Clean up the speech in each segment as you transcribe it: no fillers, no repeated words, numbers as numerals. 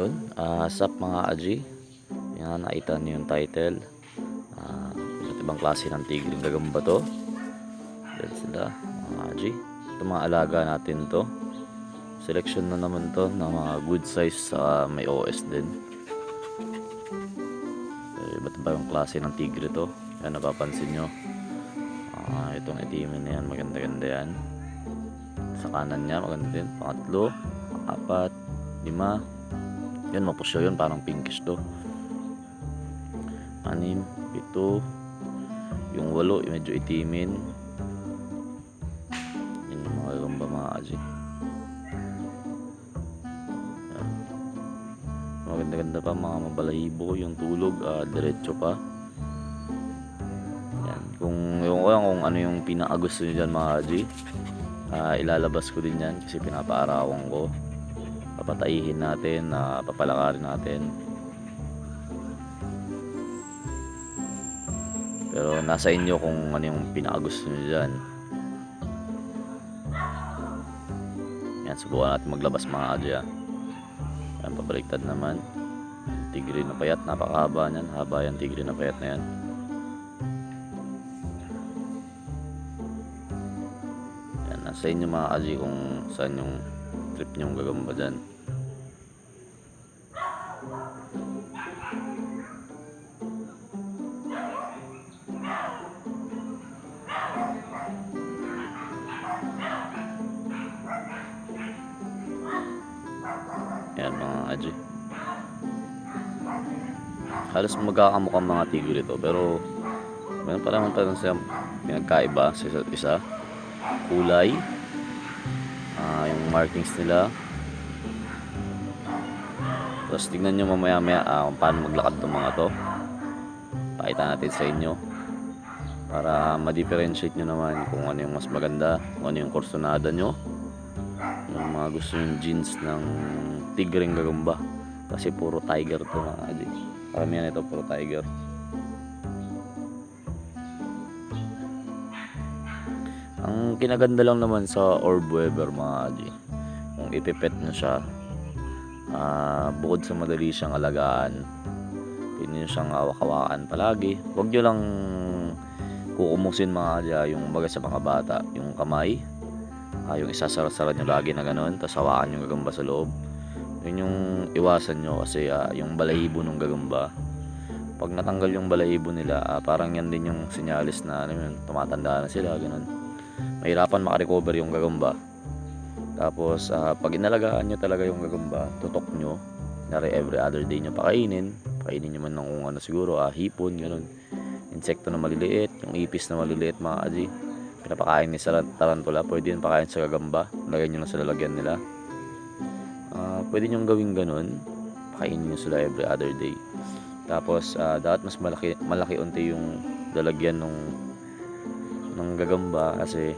Yun, sup mga Aji. Yan, nakita niyo yung title. Iba't ibang klase ng tigring gagamba to. Yan sila, mga Aji. Ito mga alaga natin to. Selection na naman to ng mga good size sa may OS din. Iba't ibang klase ng tigre to. Yan, napapansin nyo. Itong itimin na yan, maganda-ganda yan. Sa kanan niya, maganda din. Pangatlo, apat, 5. Yan, mapusyo yun, parang pinkish to. 6, 7. Yung 8, medyo itimin. Yan yung mga gagamba mga Aji. Maganda-ganda pa, mga mabalahibo. Yung tulog, diretso pa. Yan. Kung ano yung pinakagusto nyo dyan mga Aji, ilalabas ko din yan kasi pinapaarawan ko. Papatayihin natin, papalakarin natin. Pero nasa inyo kung ano yung pinakagusto nyo dyan. Yan, subukan natin maglabas mga Aji. Yan, pabaliktad naman. Tigre na payat, napakahaba niyan. Haba yan, tigre na payat na yan. Yan, nasa inyo mga Aji kung saan yung trip nyong gagamba dyan. Yan mga Aji. Halos magkakamukhang mga tigre ito, pero meron pa naman siya pinagkaiba sa isa't isa. Kulay, yung markings nila. Tapos tignan nyo mamaya kung paano maglakad ng mga to. Pakita natin sa inyo para ma-differentiate nyo naman kung ano yung mas maganda, kung ano yung kursonada nyo, yung mga gusto yung jeans ng tigring gagamba. Kasi puro tiger to mga Aji. Karamihan ito puro tiger. Ang kinaganda lang naman sa Orb Weaver mga Aji, kung ipipet nyo siya, bukod sa madali siyang alagaan, pwede nyo siyang hawak-hawakan palagi. Huwag nyo lang kukumusin mga Aji, yung baga sa mga bata, yung kamay, yung isasara-sara nyo lagi na gano'n, tapos hawakan yung gagamba sa loob. Yun yung iwasan nyo kasi yung balahibo ng gagamba, pag natanggal yung balahibo nila, parang yan din yung sinyalis na tumatanda na sila, ganun. Mahirapan makarecover yung gagamba. Tapos pag inalagaan nyo talaga yung gagamba, tutok nyo, every other day nyo pakainin nyo man ng kung ano siguro, hipon, ganun, insekto na maliliit, yung ipis na maliliit mga Aji, pinapakain ni sa tarantula, pwede yun pakain sa gagamba, lagyan nyo lang sa lalagyan nila. Pwede nyo gawin ganun, pakainin nyo sila every other day. Tapos dapat mas malaki unti yung lalagyan ng gagamba kasi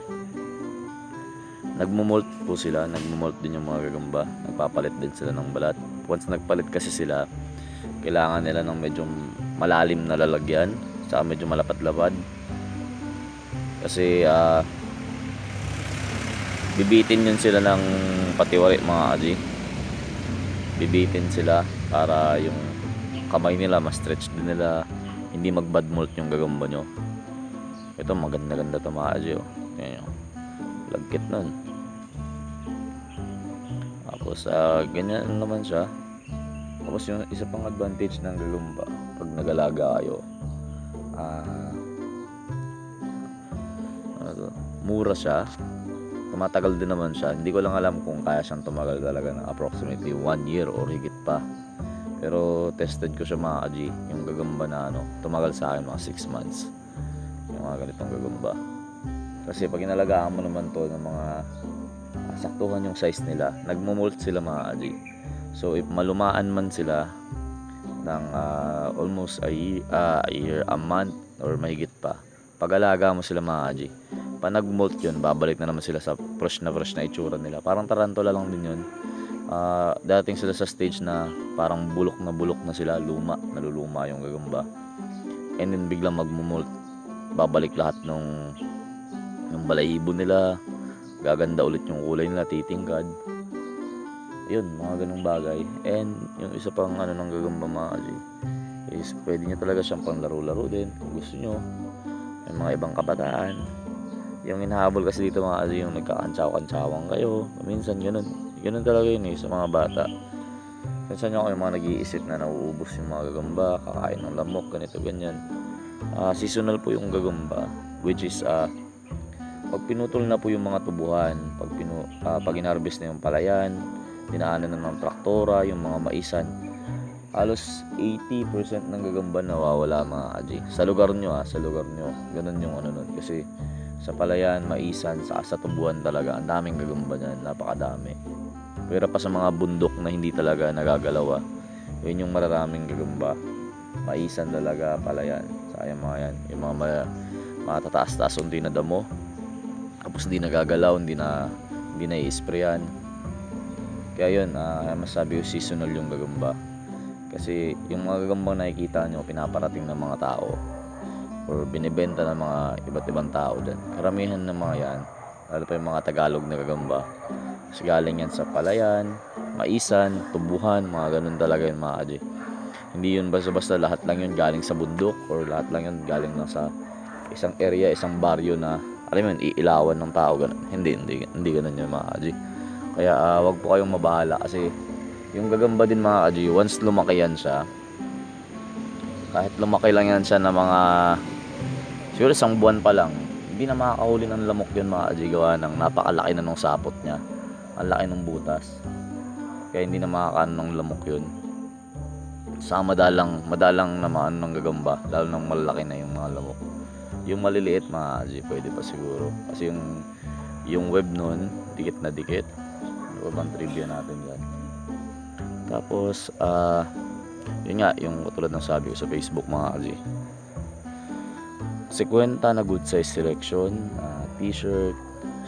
nagmumolt po sila, nagmumolt din yung mga gagamba, nagpapalit din sila ng balat. Once nagpalit kasi sila, kailangan nila ng medyo malalim na lalagyan, saka medyo malapat-lapad kasi bibitin yun sila ng patiwari mga Aji. Bibitin sila para yung kamay nila ma-stretch din nila, hindi mag-bad molt yung gagamba nyo. Ito maganda-ganda ito mga Aji. Yan yung lagkit nun. Tapos ganyan naman siya. Tapos yung isa pang advantage ng gagamba pag nagalaga kayo, mura siya, tumatagal din naman siya. Hindi ko lang alam kung kaya siyang tumagal talaga ng approximately 1 year or higit pa, pero tested ko siya mga Aji, yung gagamba na tumagal sa akin mga 6 months yung mga ganitong gagamba. Kasi pag inalagaan mo naman to ng mga saktuhan yung size nila, nagmumolt sila mga Aji. So if malumaan man sila ng almost a year, a month or mahigit pa, pag-alaga mo sila mga Aji, pa nag-molt yun, babalik na naman sila sa fresh na itsura nila. Parang tarantula lang din yun. Dating sila sa stage na parang bulok na sila, naluluma yung gagamba, and then biglang magmumolt, babalik lahat yung balahibo nila, gaganda ulit yung kulay nila, titingkad. Yun, mga ganung bagay. And yung isa pang ano ng gagamba mga G, is pwede nyo talaga siyang pang laro-laro din kung gusto nyo. May mga ibang kabataan. Yung hinahabol kasi dito mga G, yung nagkakantsaw-kantsawang kayo. Minsan ganun. Ganun talaga yun sa mga bata. Minsan nyo kayo mga nag-iisip na nauubos yung mga gagamba, kakain ng lamok, ganito, ganyan. Seasonal po yung gagamba, which is pag pinutol na po yung mga tubuhan, pag inharvest na yung palayan, dinaanan na ng traktora, yung mga maisan, halos 80% ng gagamba nawawala mga G. Sa lugar nyo sa lugar nyo, ganun yung ano nun. Kasi sa palayan, maisan, sa tubuhan talaga, ang daming gagamba dyan, napakadami. Pero pa sa mga bundok na hindi talaga nagagalaw yun yung mararaming gagamba. Maisan talaga, palayan, sayang mga yan. Yung mga matataas-taas, hindi na damo, tapos hindi nagagalaw, hindi na i-sprayan. Kaya yun, masabi ko seasonal yung gagamba. Kasi yung mga gagambang nakikita nyo, pinaparating ng mga tao or binibenta ng mga iba't ibang tao dyan. Karamihan ng mga yan, lalo pa yung mga Tagalog na gagamba, kasi galing yan sa palayan, maisan, tubuhan, mga ganun talaga yung mga G. Hindi yun basta-basta lahat lang yun galing sa bundok or lahat lang yun galing lang sa isang area, isang baryo na alam mo yun, iilawan ng tao, ganun. Hindi ganun yun mga G. Kaya wag po kayong mabahala kasi yung gagamba din mga G, once lumaki yan siya, kahit lumaki lang yan siya na mga siguro isang buwan pa lang, hindi na makakahuli ng lamok yun mga G, gawa ng napakalaki na nung sapot niya, ang laki ng butas, kaya hindi na makakaano ng lamok yun. Sa madalang na maano ng gagamba, lalo nang malaki na yung mga lamok. Yung maliliit mga G, pwede pa siguro kasi yung web nun dikit na dikit. Ano bang trivia natin dyan? Tapos yun nga, yung katulad ng sabi ko sa Facebook mga G, 50 na good size selection, t-shirt,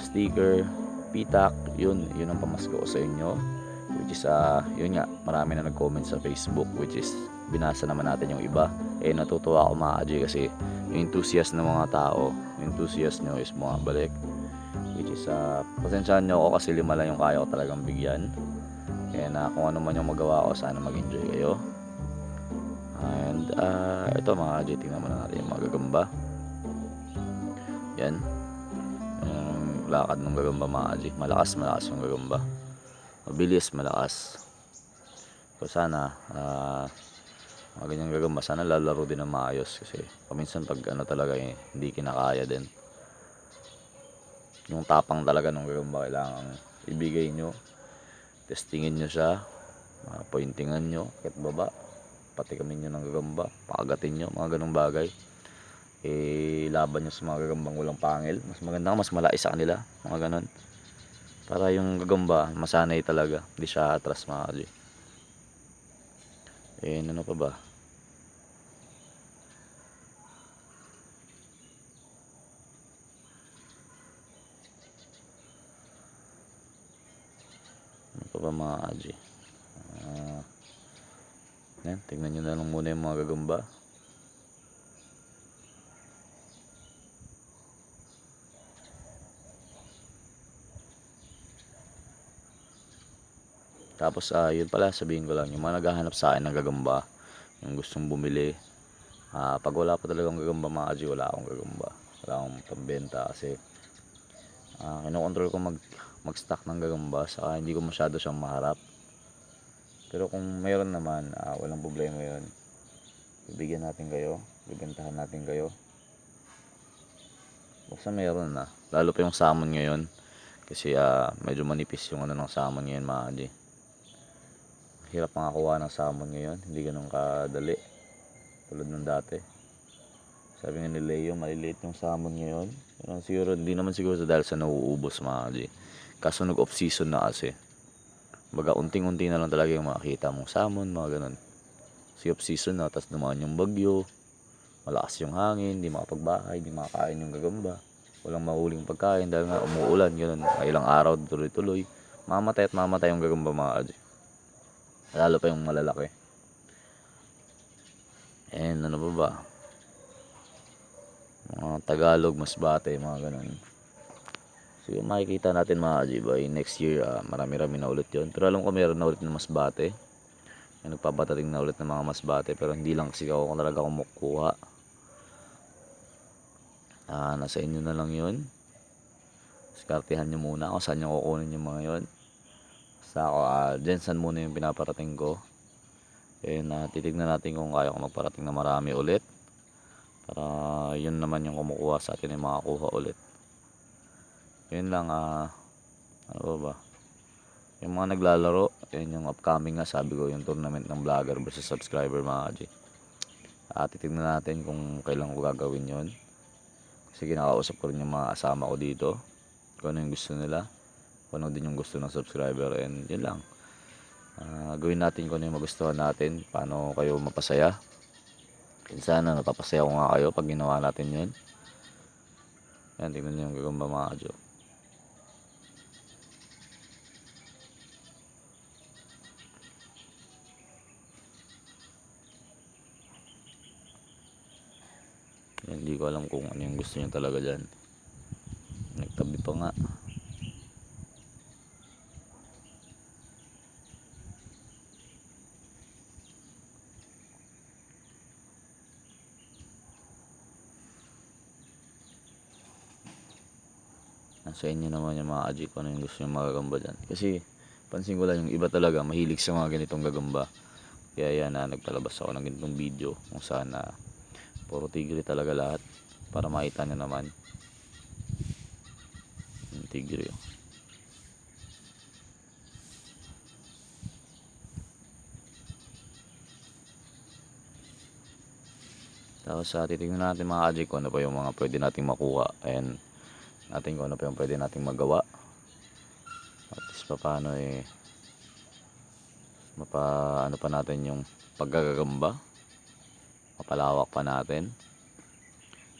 sticker, pitak, yun ang pamasko ko sa inyo, which is yun nga, marami na nag-comment sa Facebook, which is binasa naman natin yung iba. Natutuwa ako mga G kasi yung enthusiast ng mga tao, yung enthusiast nyo is bumabalik, which is pasensyahan nyo ako kasi 5 lang yung kaya ko talagang bigyan. Kaya kung ano man yung magawa ko, sana mag-enjoy kayo. And ito mga G, tingnan mo na natin yung mga gagamba. Yan yung lakad ng gagamba mga G, malakas yung gagamba, mabilis, malakas. So sana mga ganyang gagamba, sana lalaro din ng maayos kasi paminsan pag ano talaga hindi kinakaya din. Yung tapang talaga ng gagamba kailangan ibigay nyo, testingin nyo siya, pointingan nyo kahit baba, patikamin nyo ng gagamba, pakagatin nyo, mga ganong bagay. Laban nyo sa mga gagambang walang pangil, mas maganda mas malaki sa kanila, mga ganon, para yung gagamba masanay talaga, hindi siya atras mga G. Ano pa ba? Ano pa ba mga G? Tingnan nyo na lang muna yung mga gagamba. Tapos yun pala, sabihin ko lang, yung mga naghahanap sa akin ng gagamba, yung gustong bumili, pag wala pa talagang gagamba mga G, wala akong gagamba, wala akong pambenta kasi kinokontrol ko mag-stock ng gagamba, saka hindi ko masyado siyang maharap. Pero kung mayroon naman, walang problema yun, bibigyan natin kayo, bibentahan natin kayo, basta mayroon na. Lalo pa yung salmon ngayon kasi medyo manipis yung ano ng salmon ngayon mga G. Hirap makakuha ng salmon ngayon, hindi ganun kadali tulad ng dati. Sabi nga ni Leo, maliliit yung salmon ngayon. Siguro, hindi naman siguro dahil sa nauubos mga G, kaso nag off season na kasi, baga unting-unti na lang talaga yung makikita mong salmon, mga ganun. Si off season na, tapos naman yung bagyo, malakas yung hangin, hindi makapagbahay, hindi makakain yung gagamba, walang mahuling pagkain dahil nga umuulan, ganun, ilang araw tuloy-tuloy, mamatay yung gagamba mga G, lalo pa yung malalaki. And ano pa ba, mga Tagalog, masbate, mga ganun. So yung makikita natin mga Aji by next year, marami-rami na ulit yun. Pero alam ko meron na ulit na masbate. Yung nagpapatating na ulit ng mga masbate, pero hindi lang kasi ako talaga kumukuha. Nasa inyo na lang yun. Diskartehan nyo muna kung saan nyo kukunin yung mga yun. Basta ako, Jensen muna yung pinaparating ko. And titignan natin kung kaya ko magparating na marami ulit. Para yun naman yung kumukuha sa atin yung makakuha ulit. Yun lang, ano ba? Yung mga naglalaro, yun yung upcoming nga, sabi ko, yung tournament ng vlogger versus subscriber mga G. Titignan natin kung kailan ko gagawin yun. Kasi kinakausap ko rin yung mga asama ko dito. Kung ano yung gusto nila. Kung ano din yung gusto ng subscriber. And yun lang. Gawin natin kung ano yung magustuhan natin. Paano kayo mapasaya. Sana napapasaya ko nga kayo pag ginawa natin yun. Yan, tingnan nyo yung gagamba mga kadyo. Yan, hindi ko alam kung ano yung gusto nyo talaga dyan. Nagtabi pa nga. Nasa inyo naman yung mga Aji kung ano yung gusto nyo magagamba dyan. Kasi pansin ko lang yung iba talaga mahilig sa mga ganitong gagamba. Kaya yan nagpalabas ako ng ganitong video kung saan puro tigre talaga lahat. Para makita nyo naman yung tigre. Tapos titignan natin mga Aji kung ano pa yung mga pwede nating makuha. And natin kung ano pa yung pwede nating magawa. At least pa paano ano pa natin yung paggagagamba, mapalawak pa natin.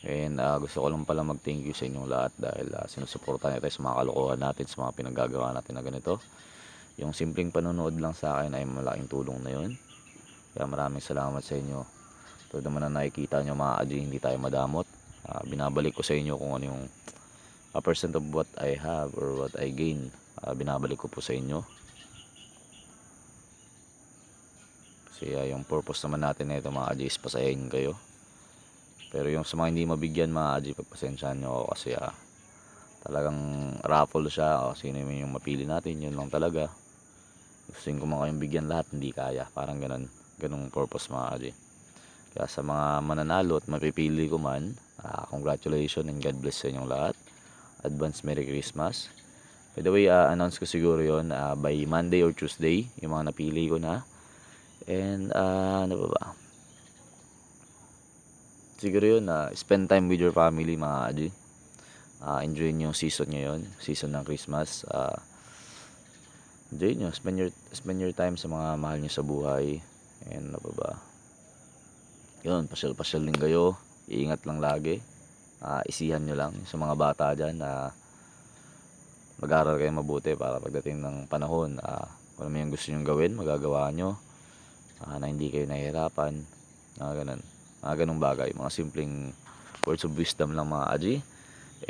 And gusto ko lang pala mag thank you sa inyong lahat dahil sinusuporta niyo tayo sa mga kalokohan natin, sa mga pinagagawa natin na ganito. Yung simpleng panonood lang sa akin ay malaking tulong na yun. Kaya maraming salamat sa inyo. Ito naman na nakikita nyo mga Aji, hindi tayo madamot. Binabalik ko sa inyo kung ano yung percent of what I have or what I gain. Binabalik ko po sa inyo. Kasi yung purpose naman natin na ito mga Aji is pasayahin kayo. Pero yung sa mga hindi mabigyan mga Aji, pagpasensyahan nyo ako kasi talagang raffle siya. Sino yung mapili natin, yun lang talaga. Gusto ko mga kayong bigyan lahat, hindi kaya. Parang ganung purpose mga Aji. Kaya sa mga mananalo at mapipili ko man, congratulations and God bless sa inyong lahat. Advance Merry Christmas. By the way, announce ko siguro yon by Monday or Tuesday, yung mga napili ko na. And ano ba? Siguro yun, spend time with your family mga Aji. Enjoy nyo yung season ngayon, season ng Christmas. Enjoy nyo, spend your time sa mga mahal nyo sa buhay. And ano ba? Yun, pasyal-pasyal din kayo. Iingat lang lagi. Isihan nyo lang sa mga bata dyan. Mag-aral kayo mabuti para pagdating ng panahon, kung ano yung gusto nyo gawin, magagawa nyo. Na hindi kayo nahihirapan. Mga ganun bagay. Mga simpleng words of wisdom lang mga Aji.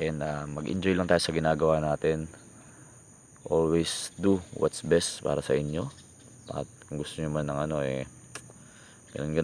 And mag-enjoy lang tayo sa ginagawa natin. Always do what's best para sa inyo. At kung gusto nyo man ng ganun